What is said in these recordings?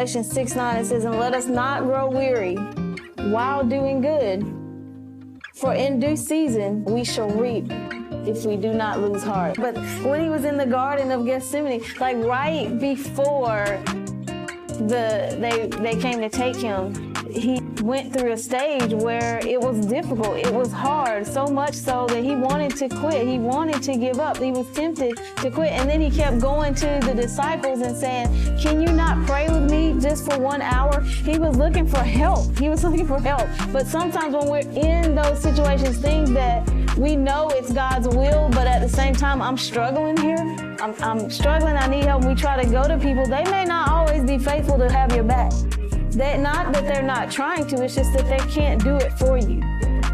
Galatians 6:9, it says, and let us not grow weary while doing good, for in due season we shall reap if we do not lose heart. But when he was in the Garden of Gethsemane, like right before they came to take him, he went through a stage where it was difficult. It was hard, so much so that he wanted to quit. He wanted to give up. He was tempted to quit. And then he kept going to the disciples and saying, can you not pray with me just for 1 hour? He was looking for help. He was looking for help. But sometimes when we're in those situations, things that we know it's God's will, but at the same time, I'm struggling here. I'm struggling. I need help. We try to go to people. They may not always be faithful to have your back. Not that they're not trying to, it's just that they can't do it for you.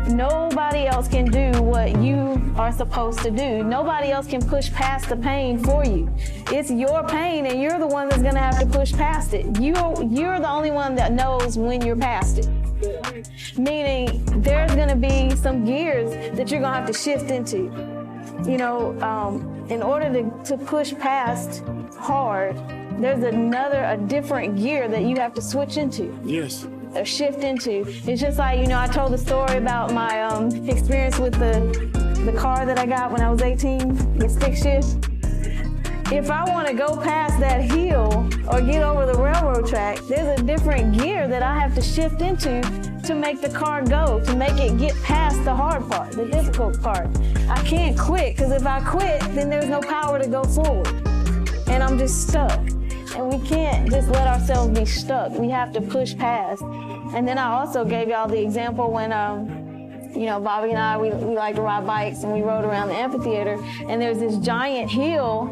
Nobody else can do what you are supposed to do. Nobody else can push past the pain for you. It's your pain, and you're the one that's gonna have to push past it. You're the only one that knows when you're past it. Meaning, there's gonna be some gears that you're gonna have to shift into. In order to push past hard, there's a different gear that you have to switch into. Yes. Or shift into. It's just like, I told the story about my experience with the car that I got when I was 18, the stick shift. If I want to go past that hill or get over the railroad track, there's a different gear that I have to shift into to make the car go, to make it get past the hard part, the difficult part. I can't quit, because if I quit, then there's no power to go forward. And I'm just stuck. And we can't just let ourselves be stuck. We have to push past. And then I also gave y'all the example when, Bobby and I, we like to ride bikes, and we rode around the amphitheater, and there's this giant hill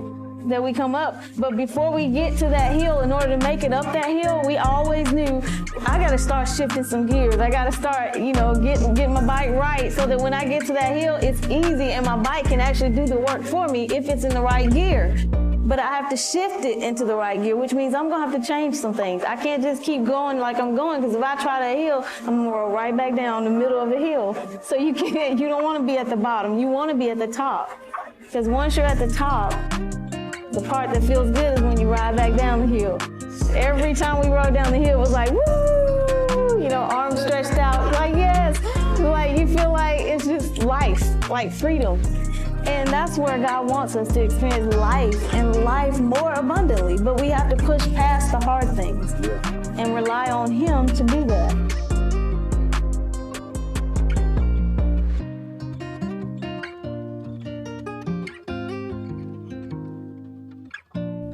that we come up. But before we get to that hill, in order to make it up that hill, we always knew, I gotta start shifting some gears. I gotta start, getting my bike right, so that when I get to that hill, it's easy and my bike can actually do the work for me if it's in the right gear. But I have to shift it into the right gear, which means I'm gonna have to change some things. I can't just keep going like I'm going, because if I try that hill, I'm gonna roll right back down the middle of the hill. So you don't wanna be at the bottom, you wanna be at the top. Because once you're at the top, the part that feels good is when you ride back down the hill. Every time we rode down the hill, it was like, woo, arms stretched out, like yes. Like you feel like it's just life, like freedom. And that's where God wants us to experience life, and life more abundantly. But we have to push past the hard things and rely on Him to do that.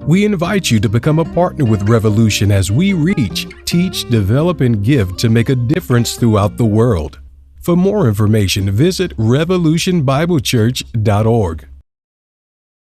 We invite you to become a partner with Revolution as we reach, teach, develop, and give to make a difference throughout the world. For more information, visit revolutionbiblechurch.org.